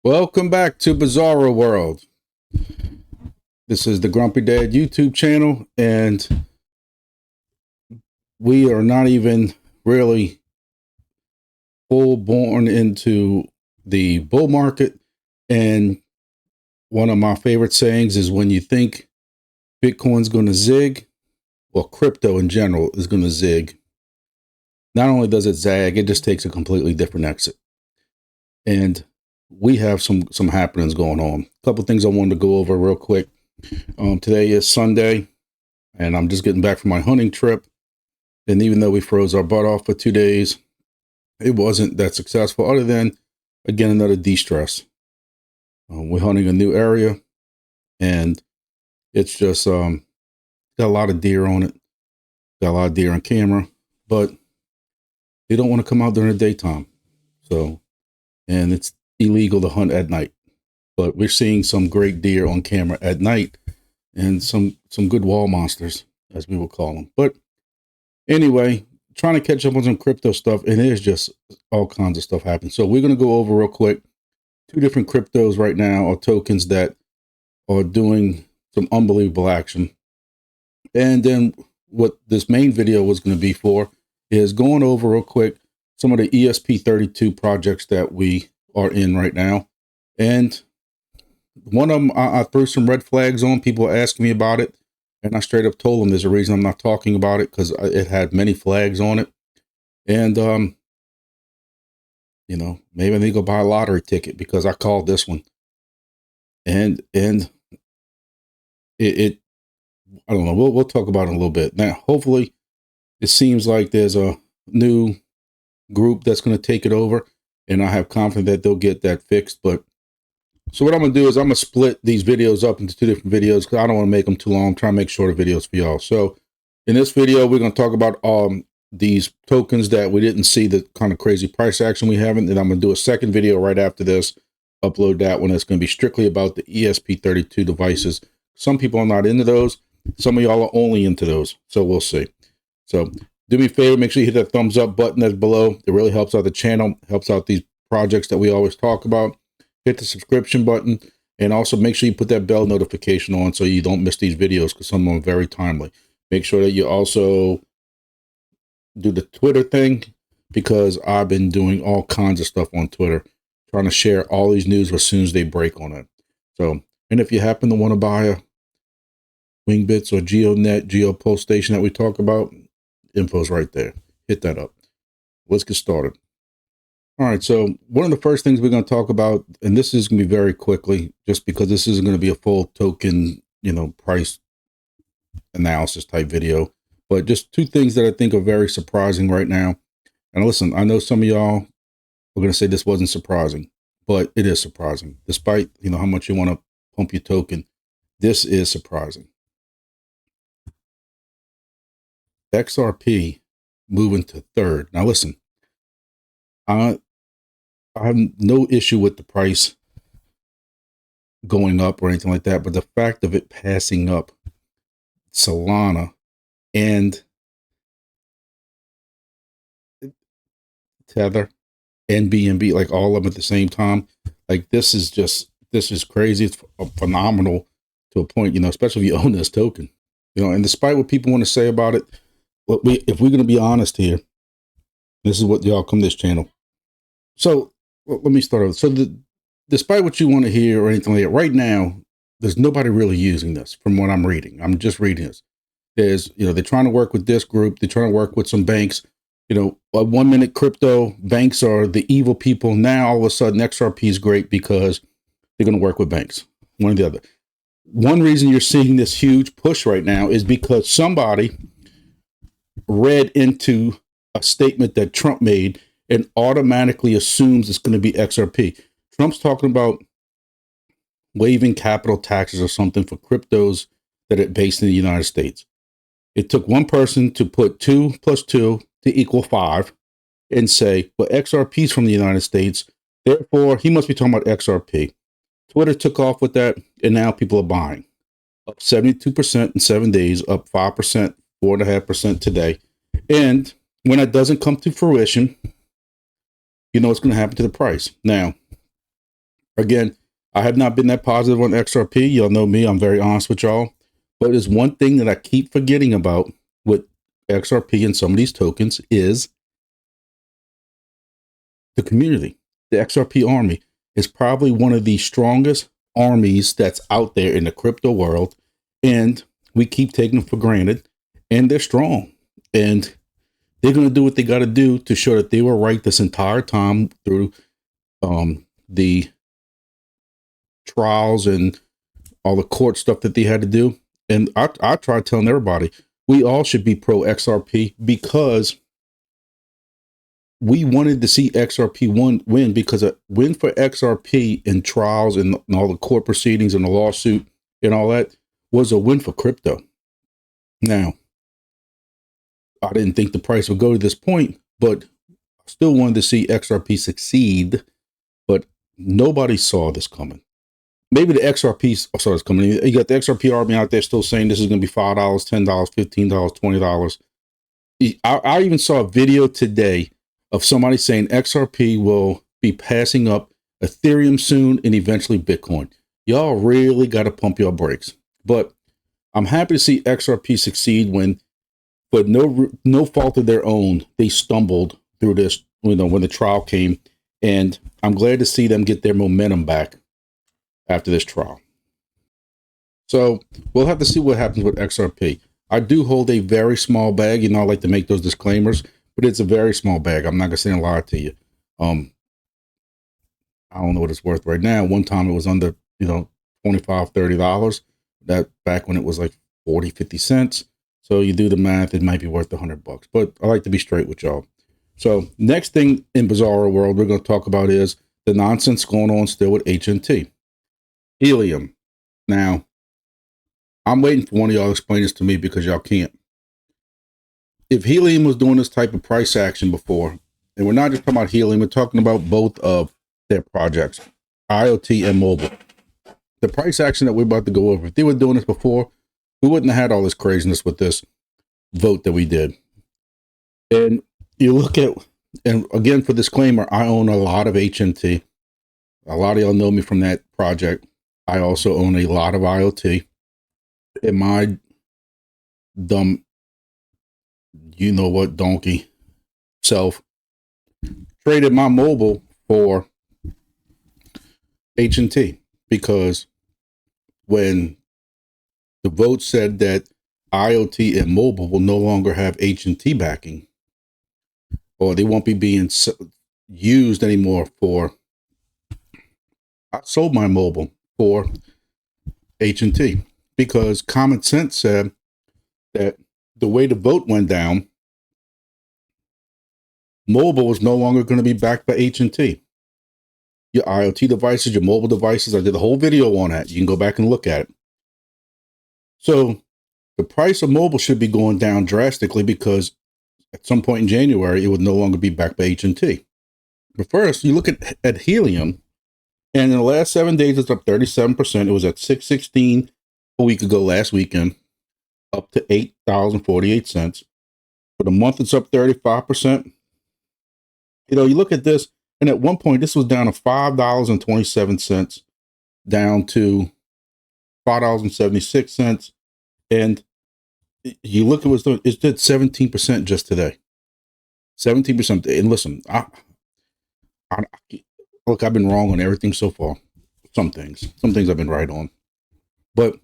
Welcome back to Bizarro World. This is the Grumpy Dad YouTube channel, and we are not even really full born into the bull market. And one of my favorite sayings is when you think Bitcoin's going to zig, well, crypto in general is going to zig. Not only does it zag, it just takes a completely different exit. And we have some happenings going on. A couple of things I wanted to go over real quick. Today is Sunday, and I'm just getting back from my hunting trip. And even though we froze our butt off for 2 days, it wasn't that successful, other than, again, another de-stress. We're hunting a new area, and it's just got a lot of deer on it. Got a lot of deer on camera, but they don't want to come out during the daytime. So, and it's illegal to hunt at night. But we're seeing some great deer on camera at night, and some good wall monsters, as we will call them. But anyway, trying to catch up on some crypto stuff, and there's just all kinds of stuff happening. So we're going to go over real quick 2 different cryptos right now, or tokens that are doing some unbelievable action. And then what this main video was going to be for is going over real quick some of the ESP32 projects that we are in right now. And one of them, I threw some red flags on. People were asking me about it, and I straight up told them there's a reason I'm not talking about it, because it had many flags on it. And, you know, maybe I need to go buy a lottery ticket, because I called this one. And it I don't know. We'll talk about it in a little bit. Now, hopefully, it seems like there's a new group that's going to take it over, and I have confidence that they'll get that fixed. But so what I'm going to do is I'm going to split these videos up into 2 different videos, because I don't want to make them too long. I'm trying to make shorter videos for y'all. So in this video, we're going to talk about these tokens that we didn't see the kind of crazy price action we haven't. And I'm going to do a second video right after this, upload that one. It's going to be strictly about the ESP32 devices. Some people are not into those. Some of y'all are only into those. So we'll see. So do me a favor, make sure you hit that thumbs up button that's below. It really helps out the channel, helps out these projects that we always talk about. Hit the subscription button, and also make sure you put that bell notification on so you don't miss these videos, because some of them are very timely. Make sure that you also do the Twitter thing, because I've been doing all kinds of stuff on Twitter, trying to share all these news as soon as they break on it. So, and if you happen to want to buy a wingbits or geodnet, geopost station that we talk about, info's right there. Hit that up. Let's get started. All right, so one of the first things we're going to talk about, and this is going to be very quickly, just because this isn't going to be a full token, you know, price analysis type video, but just 2 things that I think are very surprising right now. And listen, I know some of y'all are going to say this wasn't surprising, but it is surprising. Despite, you know, how much you want to pump your token, this is surprising. XRP moving to 3rd. Now listen, I have no issue with the price going up or anything like that, but the fact of it passing up Solana and Tether and BNB, like all of them at the same time, like this is crazy. It's phenomenal to a point, you know, especially if you own this token, you know. And despite what people want to say about it, if we're going to be honest here, this is what y'all come to this channel. So let me start over. So despite what you want to hear or anything like that, right now, there's nobody really using this from what I'm reading. I'm just reading this. There's, you know, they're trying to work with this group. They're trying to work with some banks. You know, 1 minute crypto banks are the evil people. Now, all of a sudden, XRP is great because they're going to work with banks. One or the other. One reason you're seeing this huge push right now is because somebody read into a statement that Trump made and automatically assumes it's going to be XRP. Trump's talking about waiving capital taxes or something for cryptos that are based in the United States. It took one person to put 2 + 2 to equal 5 and say, well, XRP is from the United States, therefore he must be talking about XRP. Twitter took off with that, and now people are buying. Up 72% in 7 days, up 5%, 4.5% today. And when that doesn't come to fruition, you know what's going to happen to the price. Now, Again, I have not been that positive on XRP. Y'all know me. I'm very honest with y'all. But there's one thing that I keep forgetting about with XRP and some of these tokens is the community. The XRP army is probably one of the strongest armies that's out there in the crypto world. And we keep taking them for granted. And they're strong. And they're going to do what they got to do to show that they were right this entire time through the trials and all the court stuff that they had to do. And I try telling everybody, we all should be pro XRP because we wanted to see XRP win because a win for XRP in trials and all the court proceedings and the lawsuit and all that was a win for crypto. Now, I didn't think the price would go to this point, but I still wanted to see XRP succeed, but nobody saw this coming. Maybe the XRP saw this coming. You got the XRP army out there still saying this is going to be $5, $10, $15, $20. I even saw a video today of somebody saying XRP will be passing up Ethereum soon and eventually Bitcoin. Y'all really got to pump your brakes. But I'm happy to see XRP succeed when, but no fault of their own, they stumbled through this, when the trial came. And I'm glad to see them get their momentum back after this trial. So we'll have to see what happens with XRP. I do hold a very small bag. I like to make those disclaimers, but it's a very small bag. I'm not going to say a lie to you. I don't know what it's worth right now. One time it was under, $25, $30. That back when it was like 40, 50 cents. So you do the math, it might be worth $100. But I like to be straight with y'all. So next thing in Bizarro World we're going to talk about is the nonsense going on still with HNT. Helium. Now, I'm waiting for one of y'all to explain this to me because y'all can't. If Helium was doing this type of price action before, and we're not just talking about Helium, we're talking about both of their projects, IoT and mobile. The price action that we're about to go over, if they were doing this before, we wouldn't have had all this craziness with this vote that we did. And you look at, and again, for disclaimer, I own a lot of HNT. A lot of y'all know me from that project. I also own a lot of IoT. And my dumb, donkey self traded my mobile for HNT because when the vote said that IoT and mobile will no longer have HNT backing, or they won't be being used anymore for, I sold my mobile for HNT because common sense said that the way the vote went down, mobile was no longer going to be backed by HNT. Your IoT devices, your mobile devices, I did a whole video on that. You can go back and look at it. So the price of mobile should be going down drastically because at some point in January, it would no longer be backed by HNT. But first, you look at Helium, and in the last 7 days, it's up 37%. It was at $6.16 a week ago last weekend, up to $8.48. For the month, it's up 35%. You look at this, and at one point, this was down to $5.27, down to $5.76. And you look at what's doing, it's did 17% just today. 17%. And listen, look, I've been wrong on everything so far. Some things I've been right on. But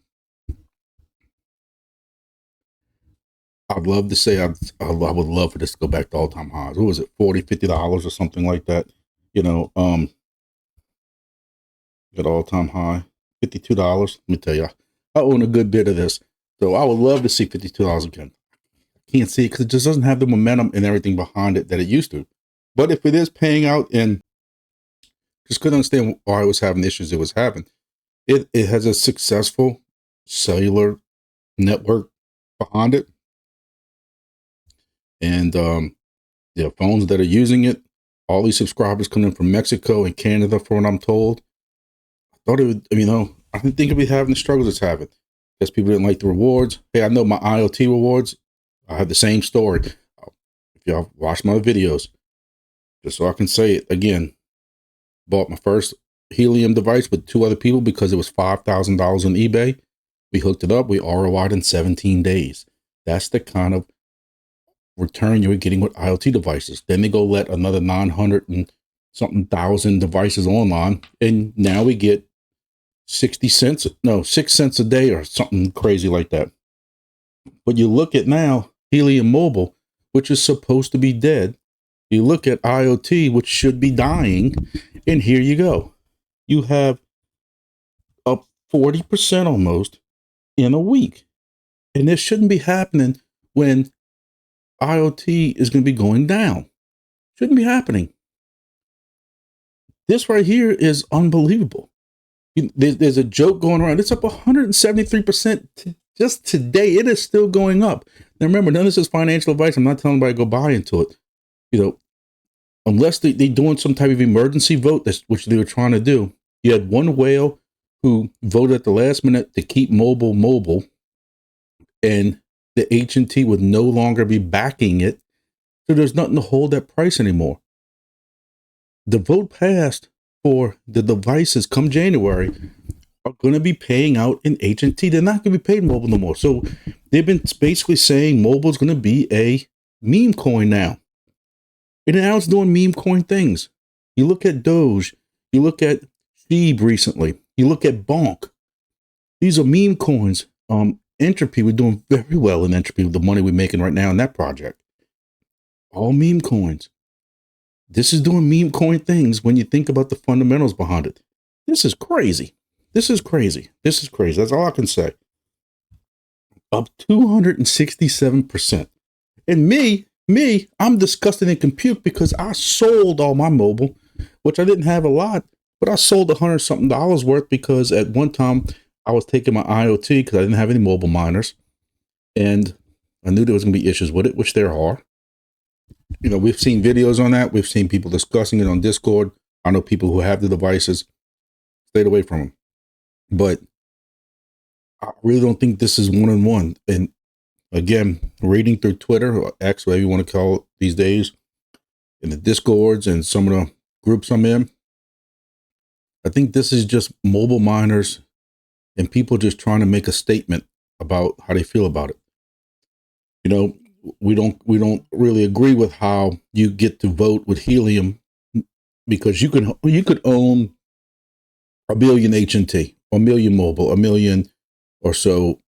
I'd love to say I would love for this to go back to all-time highs. What was it, $40, $50 or something like that? At all-time high, $52. Let me tell you, I own a good bit of this. So I would love to see $52 again. Can't see it because it just doesn't have the momentum and everything behind it that it used to. But if it is paying out, and just couldn't understand why it was having the issues it was having. It has a successful cellular network behind it. And phones that are using it, all these subscribers coming in from Mexico and Canada, from what I'm told. I thought it would, I didn't think it'd be having the struggles it's having. Because people didn't like the rewards. Hey, I know my IoT rewards. I have the same story. If y'all watch my videos, just so I can say it again, bought my first helium device with 2 other people because it was $5,000 on eBay. We hooked it up. We ROI'd in 17 days. That's the kind of return you're getting with IoT devices. Then they go let another 900 and something thousand devices online, and now we get 60 cents, no, 6 cents a day or something crazy like that. But you look at now Helium Mobile, which is supposed to be dead. You look at IoT, which should be dying, and here you go. You have up 40% almost in a week. And this shouldn't be happening when IoT is going to be going down. Shouldn't be happening. This right here is unbelievable. There's a joke going around. It's up 173% just today. It is still going up. Now remember, none of this is financial advice. I'm not telling anybody to go buy into it. Unless they're doing some type of emergency vote, which they were trying to do. You had one whale who voted at the last minute to keep mobile, and the H&T would no longer be backing it. So there's nothing to hold that price anymore. The vote passed for the devices come January are going to be paying out in H&T. They're not going to be paid mobile no more. So they've been basically saying mobile is going to be a meme coin now. And now it's doing meme coin things. You look at Doge, you look at Sheeb recently, you look at Bonk. These are meme coins. Entropy, we're doing very well in Entropy with the money we're making right now in that project. All meme coins. This is doing meme coin things when you think about the fundamentals behind it. This is crazy. This is crazy. This is crazy. That's all I can say. Up 267%. And me, I'm disgusted in compute because I sold all my mobile, which I didn't have a lot, but I sold $100 something worth because at one time I was taking my IoT because I didn't have any mobile miners, and I knew there was going to be issues with it, which there are. We've seen videos on that. We've seen people discussing it on Discord. I know people who have the devices. Stayed away from them. But I really don't think this is one-on-one. And again, reading through Twitter or X, whatever you want to call it these days, in the Discords and some of the groups I'm in, I think this is just mobile miners and people just trying to make a statement about how they feel about it. We don't really agree with how you get to vote with Helium, because you could own a million H&T, a million mobile, a million or so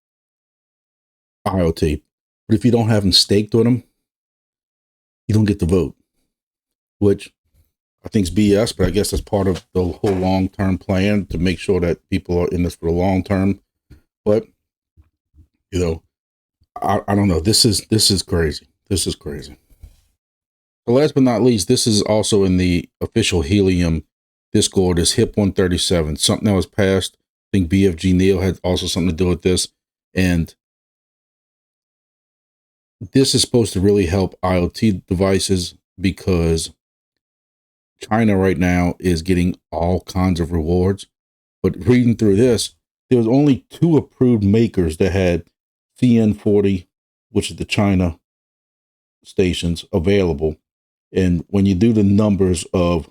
IoT. But if you don't have them staked on them, you don't get to vote, which I think is BS, but I guess that's part of the whole long-term plan to make sure that people are in this for the long term. But, I don't know. This is crazy. This is crazy. So last but not least, this is also in the official Helium Discord, is HIP 137, something that was passed. I think BFG Neil had also something to do with this. And this is supposed to really help IoT devices because China right now is getting all kinds of rewards. But reading through this, there was only 2 approved makers that had CN40, which is the China stations, available. And when you do the numbers of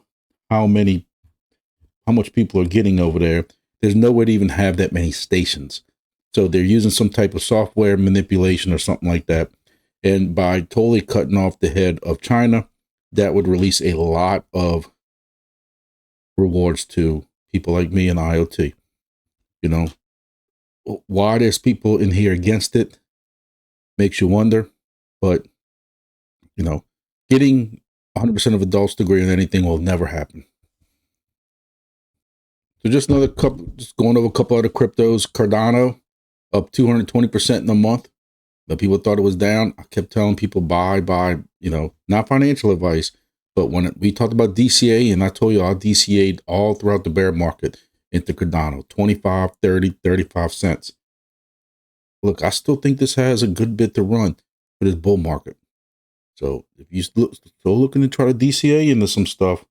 how much people are getting over there, there's no way to even have that many stations. So they're using some type of software manipulation or something like that. And by totally cutting off the head of China, that would release a lot of rewards to people like me in IoT. Why there's people in here against it makes you wonder. But, getting 100% of adults to agree on anything will never happen. So just going over a couple other cryptos. Cardano up 220% in a month. But people thought it was down. I kept telling people buy, not financial advice, but when we talked about DCA, and I told you I DCA'd all throughout the bear market into Cardano, 25, 30, 35 cents. Look, I still think this has a good bit to run for this bull market. So if you're still looking to try to DCA into some stuff,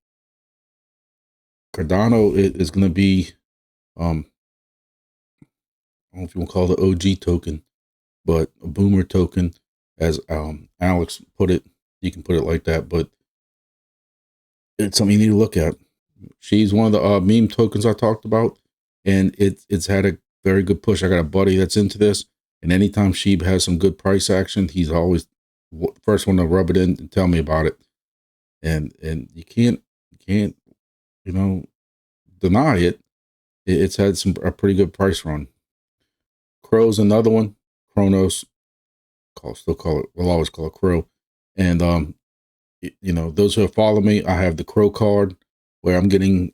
Cardano is going to be, I don't know if you want to call it the OG token, but a boomer token, as Alex put it. You can put it like that, but it's something you need to look at She's one of the meme tokens I talked about, and it's had a very good push. I got a buddy that's into this, and anytime Sheeb has some good price action, he's always first one to rub it in and tell me about it. And you can't deny it. It's had a pretty good price run. Crow's another one. Chronos, we'll always call it Crow. And those who have followed me, I have the Crow card where I'm getting,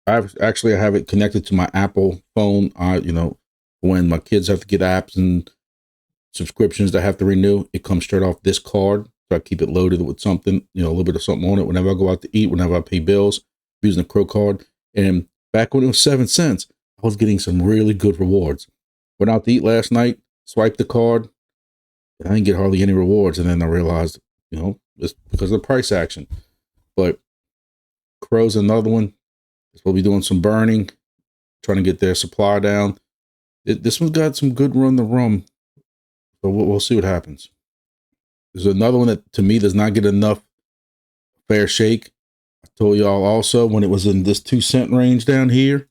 I have it connected to my Apple phone. When my kids have to get apps and subscriptions that I have to renew, it comes straight off this card. So I keep it loaded with something, a little bit of something on it. Whenever I go out to eat, whenever I pay bills, I'm using the Crow card. And back when it was 7 cents, I was getting some really good rewards. Went out to eat last night, swiped the card, and I didn't get hardly any rewards. And then I realized, it's because of the price action. But Crow's another one. We'll be doing some burning, trying to get their supply down. This one's got some good run the rum. So we'll see what happens. There's another one that, to me, does not get enough fair shake. I told y'all also when it was in this 2 cent range down here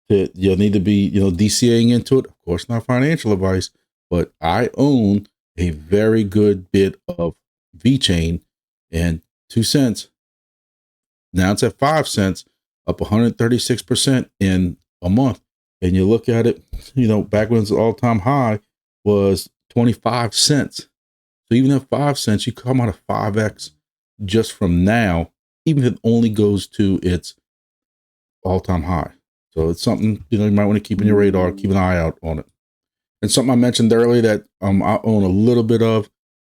that you'll need to be, DCAing into it. Of course, not financial advice, but I own a very good bit of VeChain, and 2 cents. Now it's at 5 cents, up 136% in a month. And you look at it, back when it's all-time high was 25 cents. So even at 5 cents, you come out of 5x just from now, even if it only goes to its all-time high. So it's something, you might want to keep in your radar, keep an eye out on it. And something I mentioned earlier that I own a little bit of,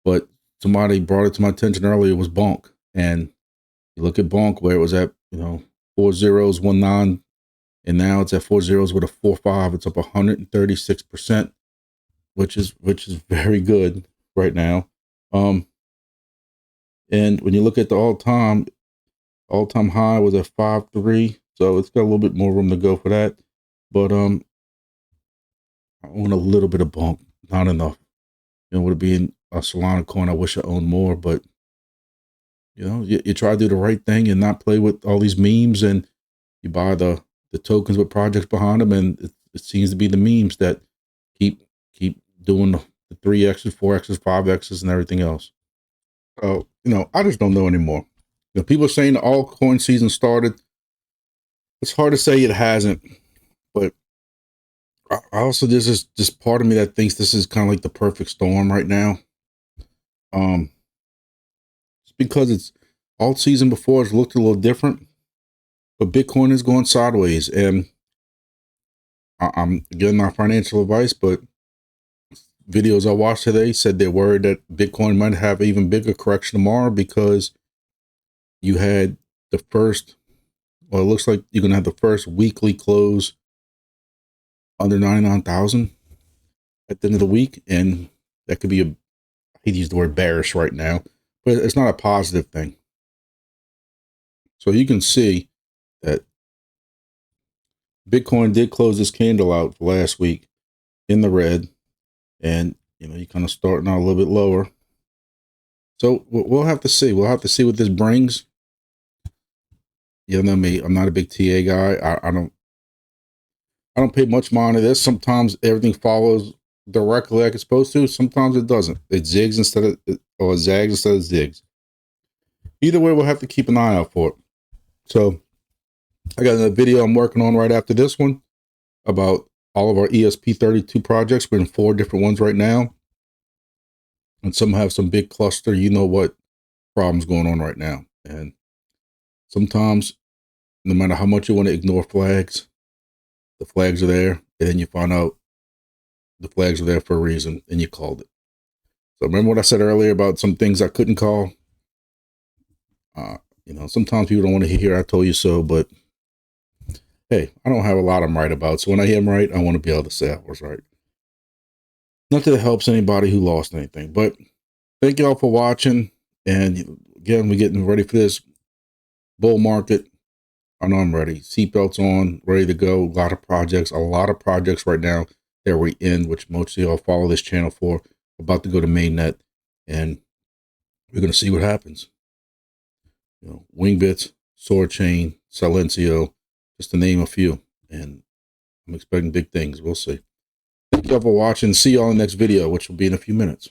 but somebody brought it to my attention earlier, was Bonk. And you look at Bonk where it was at, 4 zeros, 1 9, and now it's at 4 zeros with a 4 5. It's up 136%, which is very good right now. And when you look at the all-time high was at 5.3, so it's got a little bit more room to go for that. But I own a little bit of Bonk, not enough. Would it be a Solana coin? I wish I owned more, but you try to do the right thing and not play with all these memes, and you buy the tokens with projects behind them, and it seems to be the memes that keep doing the 3x's, 4x's, 5x's, and everything else. So, I just don't know anymore. People are saying the altcoin season started. It's hard to say it hasn't, but I also, there's this part of me that thinks this is kind of like the perfect storm right now. It's because it's alt season before it's looked a little different, but Bitcoin is going sideways, and I'm getting my financial advice, but videos I watched today said they're worried that Bitcoin might have an even bigger correction tomorrow because you had the first, well, it looks like you're going to have the first weekly close under 99,000 at the end of the week. And that could be I hate to use the word bearish right now, but it's not a positive thing. So you can see that Bitcoin did close this candle out last week in the red. And, you kind of starting out a little bit lower. So we'll have to see. We'll have to see what this brings. You know me, I'm not a big TA guy. I don't pay much mind to this. Sometimes everything follows directly like it's supposed to. Sometimes it doesn't. It zigs instead of, or zags instead of zigs. Either way, we'll have to keep an eye out for it. So I got another video I'm working on right after this one about all of our ESP32 projects. We're in 4 different ones right now. And some have some big cluster, what problems going on right now. And sometimes, no matter how much you want to ignore flags, the flags are there. And then you find out the flags are there for a reason, and you called it. So remember what I said earlier about some things I couldn't call? Sometimes people don't want to hear I told you so, but hey, I don't have a lot I'm right about. So when I hear I'm right, I want to be able to say I was right. Not that it helps anybody who lost anything, but thank you all for watching. And again, we're getting ready for this bull market. I know I'm ready. Seatbelts on, ready to go. A lot of projects right now that we're in, which most of y'all follow this channel for. About to go to mainnet, and we're going to see what happens. Wingbits, Soarchain, Silencio, just to name a few. And I'm expecting big things. We'll see. Thank you all for watching. See you all in the next video, which will be in a few minutes.